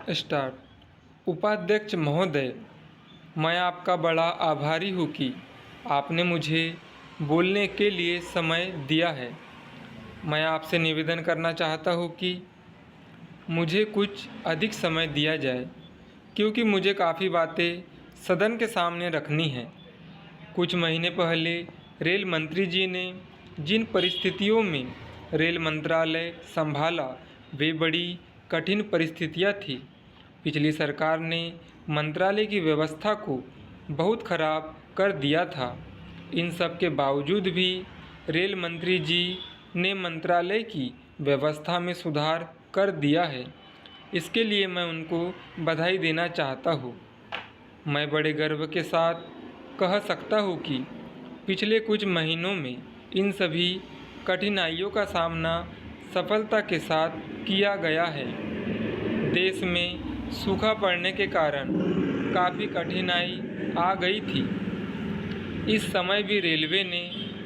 Start. उपाध्यक्ष महोदय, मैं आपका बड़ा आभारी हूँ कि आपने मुझे बोलने के लिए समय दिया है। मैं आपसे निवेदन करना चाहता हूँ कि मुझे कुछ अधिक समय दिया जाए, क्योंकि मुझे काफ़ी बातें सदन के सामने रखनी हैं। कुछ महीने पहले रेल मंत्री जी ने जिन परिस्थितियों में रेल मंत्रालय संभाला, वे बड़ी कठिन परिस्थितियाँ थीं। पिछली सरकार ने मंत्रालय की व्यवस्था को बहुत खराब कर दिया था। इन सब के बावजूद भी रेल मंत्री जी ने मंत्रालय की व्यवस्था में सुधार कर दिया है। इसके लिए मैं उनको बधाई देना चाहता हूँ। मैं बड़े गर्व के साथ कह सकता हूँ कि पिछले कुछ महीनों में इन सभी कठिनाइयों का सामना सफलता के साथ किया गया है। देश में सूखा पड़ने के कारण काफ़ी कठिनाई आ गई थी। इस समय भी रेलवे ने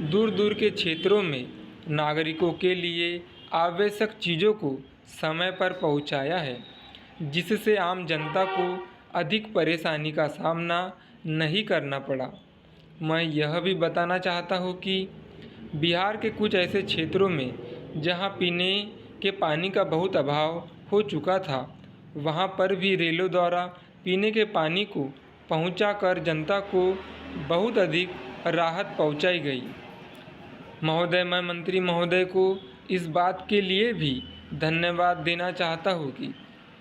दूर दूर के क्षेत्रों में नागरिकों के लिए आवश्यक चीज़ों को समय पर पहुंचाया है, जिससे आम जनता को अधिक परेशानी का सामना नहीं करना पड़ा। मैं यह भी बताना चाहता हूं कि बिहार के कुछ ऐसे क्षेत्रों में जहां पीने के पानी का बहुत अभाव हो चुका था, वहां पर भी रेलों द्वारा पीने के पानी को पहुंचाकर जनता को बहुत अधिक राहत पहुंचाई गई। महोदय, मैं मंत्री महोदय को इस बात के लिए भी धन्यवाद देना चाहता हूं कि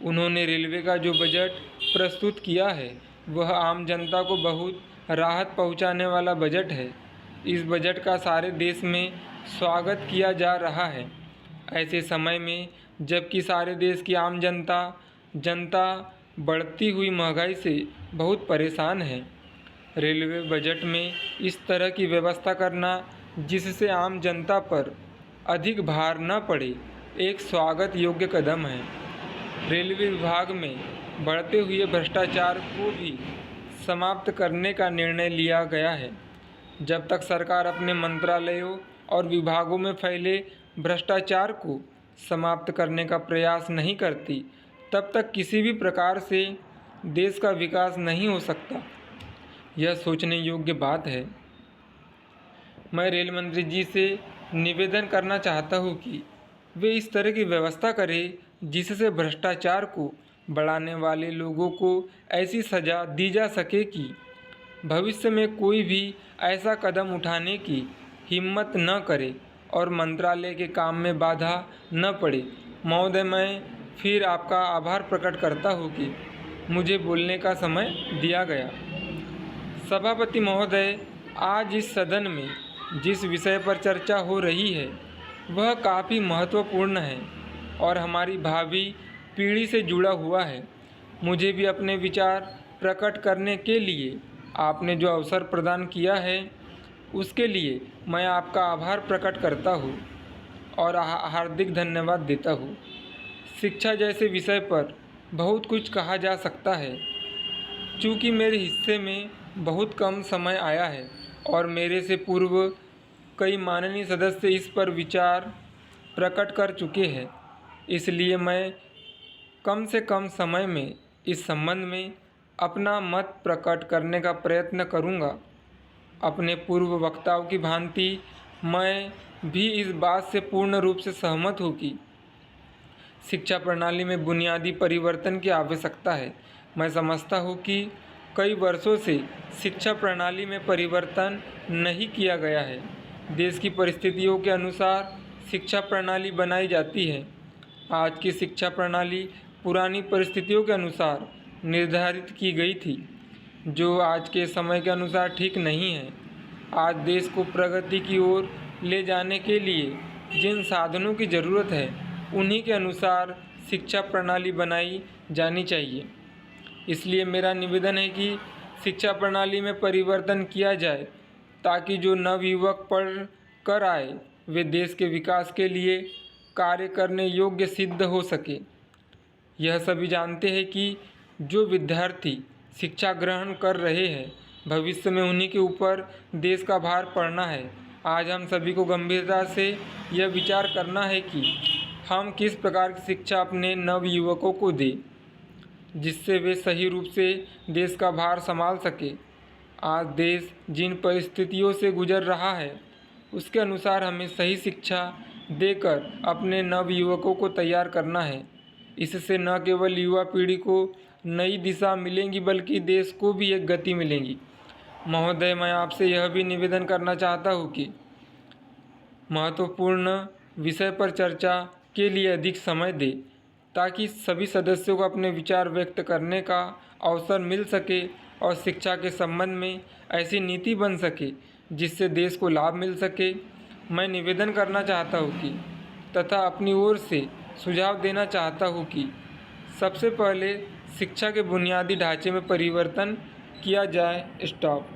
उन्होंने रेलवे का जो बजट प्रस्तुत किया है, वह आम जनता को बहुत राहत पहुंचाने वाला बजट है। इस बजट का सारे देश में स्वागत किया जा रहा है। ऐसे समय में जबकि सारे देश की आम जनता बढ़ती हुई महंगाई से बहुत परेशान है, रेलवे बजट में इस तरह की व्यवस्था करना जिससे आम जनता पर अधिक भार न पड़े, एक स्वागत योग्य कदम है। रेलवे विभाग में बढ़ते हुए भ्रष्टाचार को भी समाप्त करने का निर्णय लिया गया है। जब तक सरकार अपने मंत्रालयों और विभागों में फैले भ्रष्टाचार को समाप्त करने का प्रयास नहीं करती, तब तक किसी भी प्रकार से देश का विकास नहीं हो सकता। यह सोचने योग्य बात है। मैं रेल मंत्री जी से निवेदन करना चाहता हूँ कि वे इस तरह की व्यवस्था करें जिससे भ्रष्टाचार को बढ़ाने वाले लोगों को ऐसी सज़ा दी जा सके कि भविष्य में कोई भी ऐसा कदम उठाने की हिम्मत न करे और मंत्रालय के काम में बाधा न पड़े। महोदय, मैं फिर आपका आभार प्रकट करता हूँ कि मुझे बोलने का समय दिया गया। सभापति महोदय, आज इस सदन में जिस विषय पर चर्चा हो रही है, वह काफ़ी महत्वपूर्ण है और हमारी भावी पीढ़ी से जुड़ा हुआ है। मुझे भी अपने विचार प्रकट करने के लिए आपने जो अवसर प्रदान किया है, उसके लिए मैं आपका आभार प्रकट करता हूँ और हार्दिक धन्यवाद देता हूँ। शिक्षा जैसे विषय पर बहुत कुछ कहा जा सकता है। चूँकि मेरे हिस्से में बहुत कम समय आया है और मेरे से पूर्व कई माननीय सदस्य इस पर विचार प्रकट कर चुके हैं, इसलिए मैं कम से कम समय में इस संबंध में अपना मत प्रकट करने का प्रयत्न करूंगा। अपने पूर्व वक्ताओं की भांति मैं भी इस बात से पूर्ण रूप से सहमत हूँ कि शिक्षा प्रणाली में बुनियादी परिवर्तन की आवश्यकता है। मैं समझता हूँ कि कई वर्षों से शिक्षा प्रणाली में परिवर्तन नहीं किया गया है। देश की परिस्थितियों के अनुसार शिक्षा प्रणाली बनाई जाती है। आज की शिक्षा प्रणाली पुरानी परिस्थितियों के अनुसार निर्धारित की गई थी, जो आज के समय के अनुसार ठीक नहीं है। आज देश को प्रगति की ओर ले जाने के लिए जिन साधनों की ज़रूरत है, उन्हीं के अनुसार शिक्षा प्रणाली बनाई जानी चाहिए। इसलिए मेरा निवेदन है कि शिक्षा प्रणाली में परिवर्तन किया जाए ताकि जो नवयुवक पढ़ कर आए, वे देश के विकास के लिए कार्य करने योग्य सिद्ध हो सके। यह सभी जानते हैं कि जो विद्यार्थी शिक्षा ग्रहण कर रहे हैं, भविष्य में उन्हीं के ऊपर देश का भार पड़ना है। आज हम सभी को गंभीरता से यह विचार करना है कि हम किस प्रकार की शिक्षा अपने नवयुवकों को दें। जिससे वे सही रूप से देश का भार संभाल सके। आज देश जिन परिस्थितियों से गुजर रहा है उसके अनुसार हमें सही शिक्षा देकर अपने नवयुवकों को तैयार करना है। इससे न केवल युवा पीढ़ी को नई दिशा मिलेगी बल्कि देश को भी एक गति मिलेगी। महोदय, मैं आपसे यह भी निवेदन करना चाहता हूँ कि महत्वपूर्ण विषय पर चर्चा के लिए अधिक समय दें ताकि सभी सदस्यों को अपने विचार व्यक्त करने का अवसर मिल सके और शिक्षा के संबंध में ऐसी नीति बन सके जिससे देश को लाभ मिल सके। मैं निवेदन करना चाहता हूँ कि तथा अपनी ओर से सुझाव देना चाहता हूँ कि सबसे पहले शिक्षा के बुनियादी ढांचे में परिवर्तन किया जाए। स्टॉप।